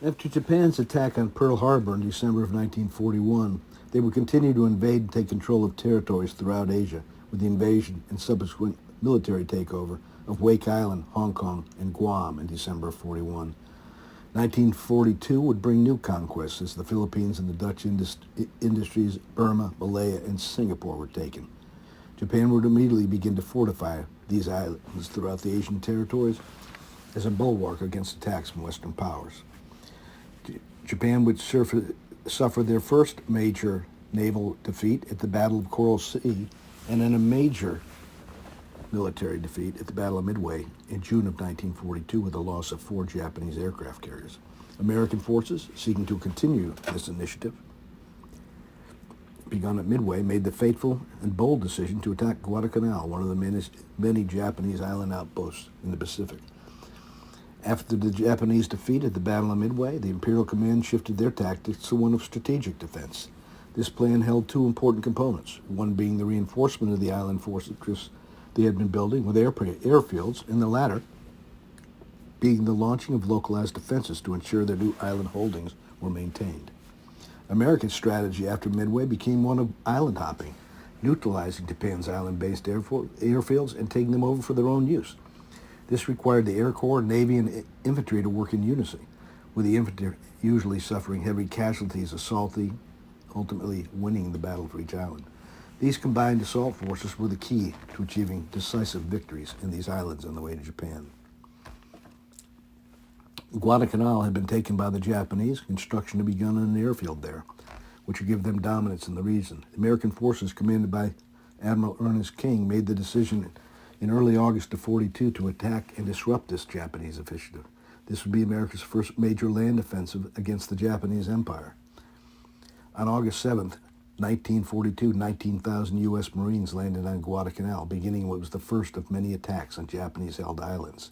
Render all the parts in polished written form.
After Japan's attack on Pearl Harbor in December of 1941, they would continue to invade and take control of territories throughout Asia, with the invasion and subsequent military takeover of Wake Island, Hong Kong, and Guam in December of 41. 1942 would bring new conquests as the Philippines and the Dutch industries, Burma, Malaya, and Singapore were taken. Japan would immediately begin to fortify these islands throughout the Asian territories as a bulwark against attacks from Western powers. Japan would suffer their first major naval defeat at the Battle of Coral Sea and then a major military defeat at the Battle of Midway in June of 1942 with the loss of 4 Japanese aircraft carriers. American forces, seeking to continue this initiative, begun at Midway, made the fateful and bold decision to attack Guadalcanal, one of the many Japanese island outposts in the Pacific. After the Japanese defeat at the Battle of Midway, the Imperial Command shifted their tactics to one of strategic defense. This plan held 2 important components, one being the reinforcement of the island fortress they had been building with airfields, and the latter being the launching of localized defenses to ensure their new island holdings were maintained. American strategy after Midway became one of island hopping, neutralizing Japan's island-based airfields and taking them over for their own use. This required the Air Corps, Navy, and infantry to work in unison, with the infantry usually suffering heavy casualties, ultimately winning the battle for each island. These combined assault forces were the key to achieving decisive victories in these islands on the way to Japan. Guadalcanal had been taken by the Japanese, construction had begun on an airfield there, which would give them dominance in the region. American forces, commanded by Admiral Ernest King, made the decision in early August of 42 to attack and disrupt this Japanese initiative. This would be America's first major land offensive against the Japanese Empire. On August 7th, 1942, 19,000 U.S. Marines landed on Guadalcanal, beginning what was the first of many attacks on Japanese-held islands.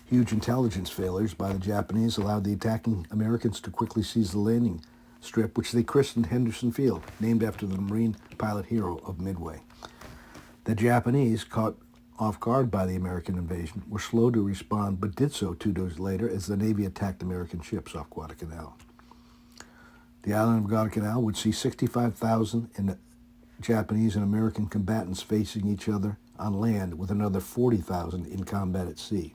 Huge intelligence failures by the Japanese allowed the attacking Americans to quickly seize the landing strip, which they christened Henderson Field, named after the Marine pilot hero of Midway. The Japanese, caught off guard by the American invasion, were slow to respond, but did so 2 days later as the Navy attacked American ships off Guadalcanal. The island of Guadalcanal would see 65,000 Japanese and American combatants facing each other on land, with another 40,000 in combat at sea.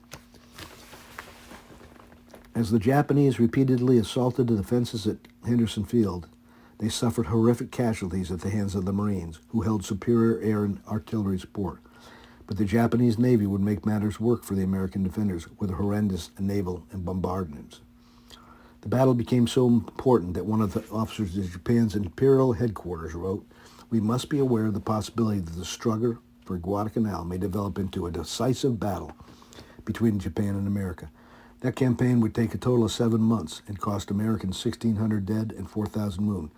As the Japanese repeatedly assaulted the defenses at Henderson Field, they suffered horrific casualties at the hands of the Marines, who held superior air and artillery support. But the Japanese Navy would make matters work for the American defenders with horrendous naval and bombardments. The battle became so important that one of the officers of Japan's Imperial Headquarters wrote, "We must be aware of the possibility that the struggle for Guadalcanal may develop into a decisive battle between Japan and America." That campaign would take a total of 7 months and cost Americans 1,600 dead and 4,000 wounded.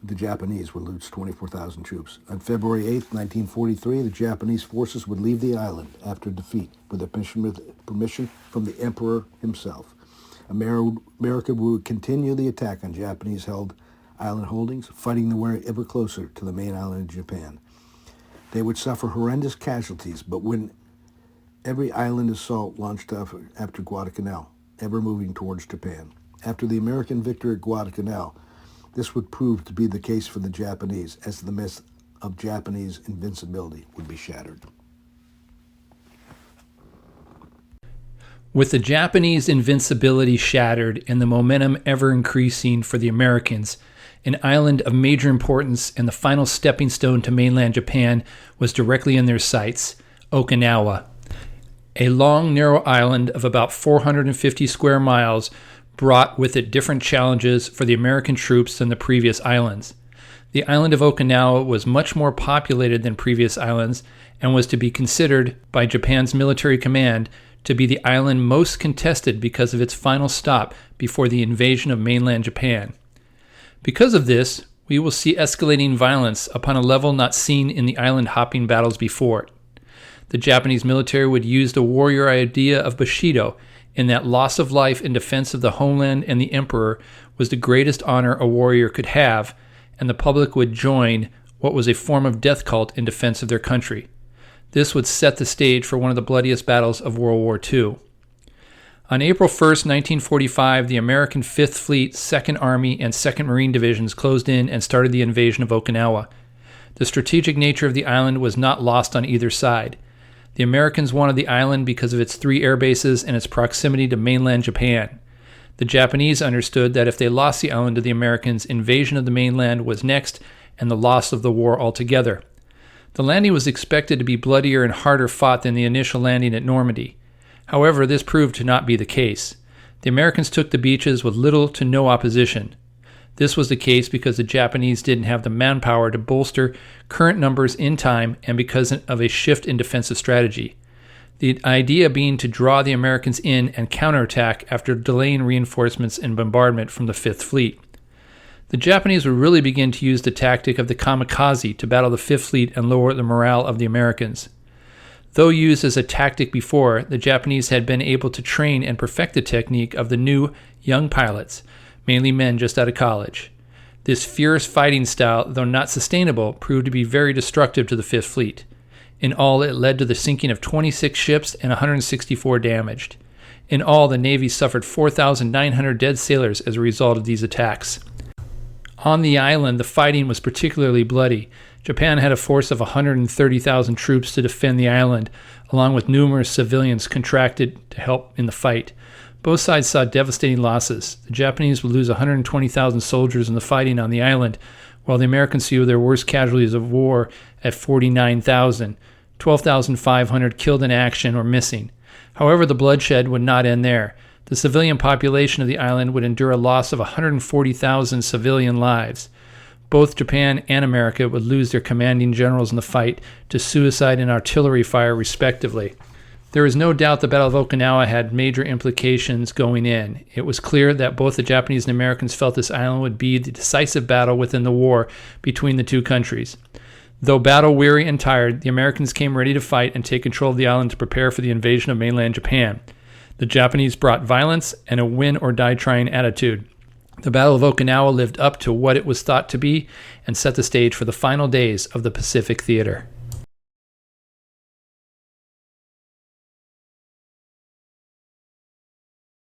The Japanese would lose 24,000 troops. On February 8, 1943, the Japanese forces would leave the island after defeat with permission from the Emperor himself. America would continue the attack on Japanese-held island holdings, fighting their way ever closer to the main island of Japan. They would suffer horrendous casualties, but when every island assault launched after Guadalcanal, ever moving towards Japan. After the American victory at Guadalcanal, this would prove to be the case for the Japanese, as the myth of Japanese invincibility would be shattered. With the Japanese invincibility shattered and the momentum ever increasing for the Americans, an island of major importance and the final stepping stone to mainland Japan was directly in their sights, Okinawa. A long, narrow island of about 450 square miles brought with it different challenges for the American troops than the previous islands. The island of Okinawa was much more populated than previous islands and was to be considered by Japan's military command to be the island most contested because of its final stop before the invasion of mainland Japan. Because of this, we will see escalating violence upon a level not seen in the island hopping battles before it. The Japanese military would use the warrior idea of Bushido, in that loss of life in defense of the homeland and the emperor was the greatest honor a warrior could have, and the public would join what was a form of death cult in defense of their country. This would set the stage for one of the bloodiest battles of World War II. On April 1st, 1945, the American 5th Fleet, 2nd Army, and 2nd Marine Divisions closed in and started the invasion of Okinawa. The strategic nature of the island was not lost on either side. The Americans wanted the island because of its 3 air bases and its proximity to mainland Japan. The Japanese understood that if they lost the island to the Americans, invasion of the mainland was next and the loss of the war altogether. The landing was expected to be bloodier and harder fought than the initial landing at Normandy. However, this proved to not be the case. The Americans took the beaches with little to no opposition. This was the case because the Japanese didn't have the manpower to bolster current numbers in time and because of a shift in defensive strategy. The idea being to draw the Americans in and counterattack after delaying reinforcements and bombardment from the 5th Fleet. The Japanese would really begin to use the tactic of the kamikaze to battle the 5th Fleet and lower the morale of the Americans. Though used as a tactic before, the Japanese had been able to train and perfect the technique of the new, young pilots, mainly men just out of college. This fierce fighting style, though not sustainable, proved to be very destructive to the 5th Fleet. In all, it led to the sinking of 26 ships and 164 damaged. In all, the Navy suffered 4,900 dead sailors as a result of these attacks. On the island, the fighting was particularly bloody. Japan had a force of 130,000 troops to defend the island, along with numerous civilians contracted to help in the fight. Both sides saw devastating losses. The Japanese would lose 120,000 soldiers in the fighting on the island, while the Americans saw their worst casualties of war at 49,000, 12,500 killed in action or missing. However, the bloodshed would not end there. The civilian population of the island would endure a loss of 140,000 civilian lives. Both Japan and America would lose their commanding generals in the fight to suicide and artillery fire, respectively. There is no doubt the Battle of Okinawa had major implications going in. It was clear that both the Japanese and Americans felt this island would be the decisive battle within the war between the two countries. Though battle-weary and tired, the Americans came ready to fight and take control of the island to prepare for the invasion of mainland Japan. The Japanese brought violence and a win-or-die-trying attitude. The Battle of Okinawa lived up to what it was thought to be and set the stage for the final days of the Pacific Theater.